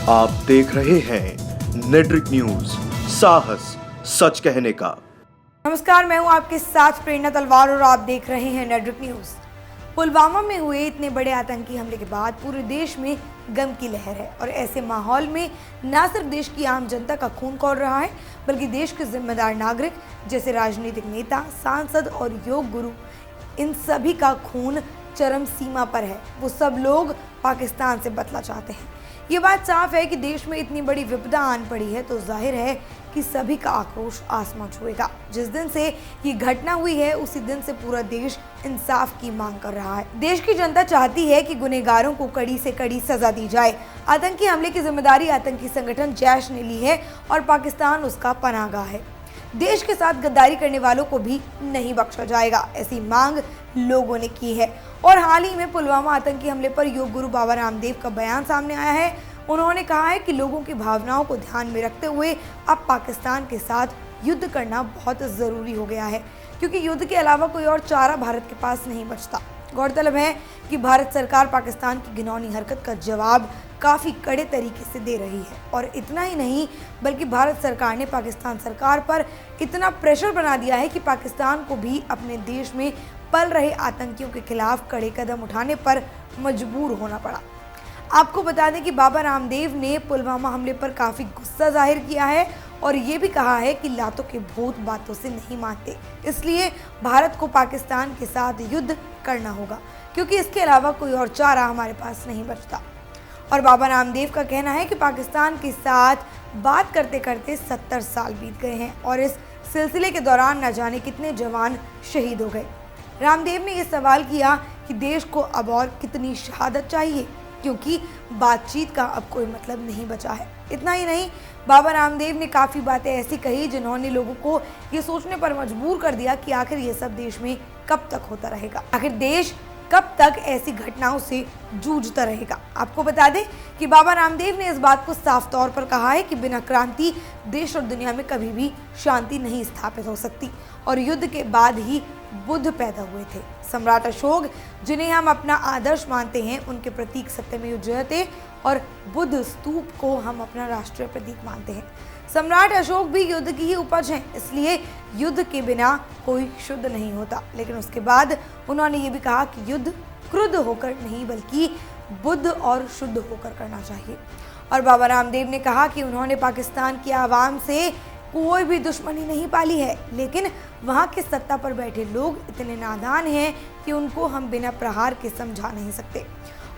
आप देख रहे हैं नेट्रिक न्यूज, साहस सच कहने का। नमस्कार, मैं हूं आपके साथ प्रेरणा तलवार और आप देख रहे हैं नेट्रिक न्यूज। पुलवामा में हुए इतने बड़े आतंकी हमले के बाद पूरे देश में गम की लहर है और ऐसे माहौल में न सिर्फ देश की आम जनता का खून खौल रहा है, बल्कि देश के जिम्मेदार नागरिक जैसे राजनीतिक नेता, सांसद और योग गुरु, इन सभी का खून चरम सीमा पर है। वो सब लोग पाकिस्तान से बदला चाहते हैं। ये बात साफ है कि देश में इतनी बड़ी विपदा आन पड़ी है तो जाहिर है कि सभी का आक्रोश आसमान छुएगा। जिस दिन से ये घटना हुई है उसी दिन से पूरा देश इंसाफ की मांग कर रहा है। देश की जनता चाहती है कि गुनहगारों को कड़ी से कड़ी सजा दी जाए। आतंकी हमले की जिम्मेदारी आतंकी संगठन जैश ने ली है और पाकिस्तान उसका पनाहगाह है। देश के साथ गद्दारी करने वालों को भी नहीं बख्शा जाएगा, ऐसी मांग लोगों ने की है। और हाल ही में पुलवामा आतंकी हमले पर योग गुरु बाबा रामदेव का बयान सामने आया है। उन्होंने कहा है कि लोगों की भावनाओं को ध्यान में रखते हुए अब पाकिस्तान के साथ युद्ध करना बहुत ज़रूरी हो गया है, क्योंकि युद्ध के अलावा कोई और चारा भारत के पास नहीं बचता। गौरतलब है कि भारत सरकार पाकिस्तान की घिनौनी हरकत का जवाब काफ़ी कड़े तरीके से दे रही है। और इतना ही नहीं, बल्कि भारत सरकार ने पाकिस्तान सरकार पर इतना प्रेशर बना दिया है कि पाकिस्तान को भी अपने देश में पल रहे आतंकियों के खिलाफ कड़े कदम उठाने पर मजबूर होना पड़ा। आपको बता दें कि बाबा रामदेव ने पुलवामा हमले पर काफ़ी गुस्सा जाहिर किया है और ये भी कहा है कि लातों के भूत बातों से नहीं मानते, इसलिए भारत को पाकिस्तान के साथ युद्ध करना होगा, क्योंकि इसके अलावा कोई और चारा हमारे पास नहीं बचता। और बाबा रामदेव का कहना है कि पाकिस्तान के साथ बात करते करते 70 साल बीत गए हैं और इस सिलसिले के दौरान न जाने कितने जवान शहीद हो गए। रामदेव ने यह सवाल किया कि देश को अब और कितनी शहादत चाहिए, क्योंकि बातचीत का अब कोई मतलब नहीं बचा है। इतना ही नहीं, बाबा रामदेव ने काफ़ी बातें ऐसी कही जिन्होंने लोगों को ये सोचने पर मजबूर कर दिया कि आखिर ये सब देश में कब तक होता रहेगा, आखिर देश कब तक ऐसी घटनाओं से जूझता रहेगा। आपको बता दें कि बाबा रामदेव ने इस बात को साफ तौर पर कहा है कि बिना क्रांति देश और दुनिया में कभी भी शांति नहीं स्थापित हो सकती और युद्ध के बाद ही बुद्ध पैदा हुए थे। सम्राट अशोक, जिन्हें हम अपना आदर्श मानते हैं, उनके प्रतीक सत्यमेव जयते और बुद्ध स्तूप को हम अपना राष्ट्रीय प्रतीक मानते हैं। सम्राट अशोक भी युद्ध की ही उपज हैं, इसलिए युद्ध के बिना कोई शुद्ध नहीं होता। लेकिन उसके बाद उन्होंने ये भी कहा कि युद्ध क्रुद्ध होकर नहीं, बल्कि बुद्ध और शुद्ध होकर करना चाहिए। और बाबा रामदेव ने कहा कि उन्होंने पाकिस्तान की आवाम से कोई भी दुश्मनी नहीं पाली है, लेकिन वहाँ के सत्ता पर बैठे लोग इतने नादान हैं कि उनको हम बिना प्रहार के समझा नहीं सकते।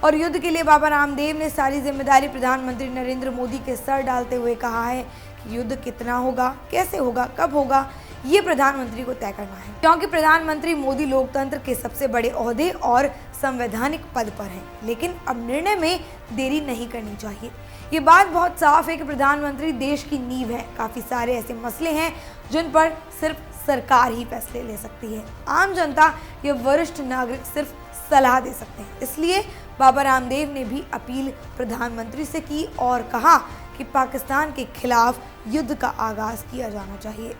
और युद्ध के लिए बाबा रामदेव ने सारी जिम्मेदारी प्रधानमंत्री नरेंद्र मोदी के सर डालते हुए कहा है कि युद्ध कितना होगा, कैसे होगा, कब होगा, ये प्रधानमंत्री को तय करना है, क्योंकि प्रधानमंत्री मोदी लोकतंत्र के सबसे बड़े ओहदे और संवैधानिक पद पर हैं। लेकिन अब निर्णय में देरी नहीं करनी चाहिए। ये बात बहुत साफ है कि प्रधानमंत्री देश की नींव है। काफ़ी सारे ऐसे मसले हैं जिन पर सिर्फ सरकार ही फैसले ले सकती है। आम जनता या वरिष्ठ नागरिक सिर्फ सलाह दे सकते हैं। इसलिए बाबा रामदेव ने भी अपील प्रधानमंत्री से की और कहा कि पाकिस्तान के खिलाफ युद्ध का आगाज किया जाना चाहिए।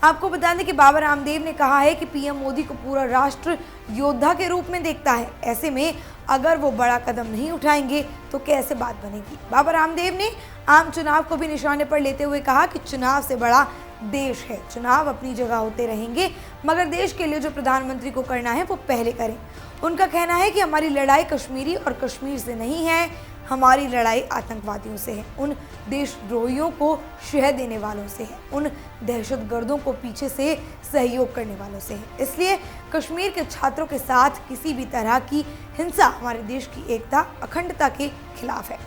आपको बता दें कि बाबा रामदेव ने कहा है कि पीएम मोदी को पूरा राष्ट्र योद्धा के रूप में देखता है। ऐसे में अगर वो बड़ा कदम नहीं उठाएंगे तो कैसे बात बनेगी। बाबा रामदेव ने आम चुनाव को भी निशाने पर लेते हुए कहा कि चुनाव से बड़ा देश है। चुनाव अपनी जगह होते रहेंगे, मगर देश के लिए जो प्रधानमंत्री को करना है वो पहले करें। उनका कहना है कि हमारी लड़ाई कश्मीरी और कश्मीर से नहीं है, हमारी लड़ाई आतंकवादियों से है, उन देशद्रोहियों को शह देने वालों से है, उन दहशतगर्दों को पीछे से सहयोग करने वालों से है। इसलिए कश्मीर के छात्रों के साथ किसी भी तरह की हिंसा हमारे देश की एकता, अखंडता के खिलाफ है।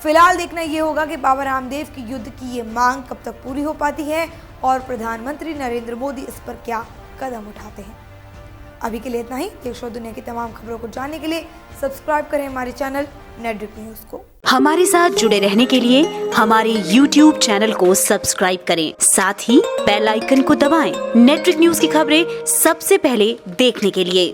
फिलहाल देखना ये होगा कि बाबा रामदेव की युद्ध की ये मांग कब तक पूरी हो पाती है और प्रधानमंत्री नरेंद्र मोदी इस पर क्या कदम उठाते हैं। अभी के लिए इतना ही। देश और दुनिया की तमाम खबरों को जानने के लिए सब्सक्राइब करें हमारे चैनल नेट्रिक न्यूज को। हमारे साथ जुड़े रहने के लिए हमारे YouTube चैनल को सब्सक्राइब करें, साथ ही बेल आइकन को दबाएं। नेट्रिक न्यूज की खबरें सबसे पहले देखने के लिए।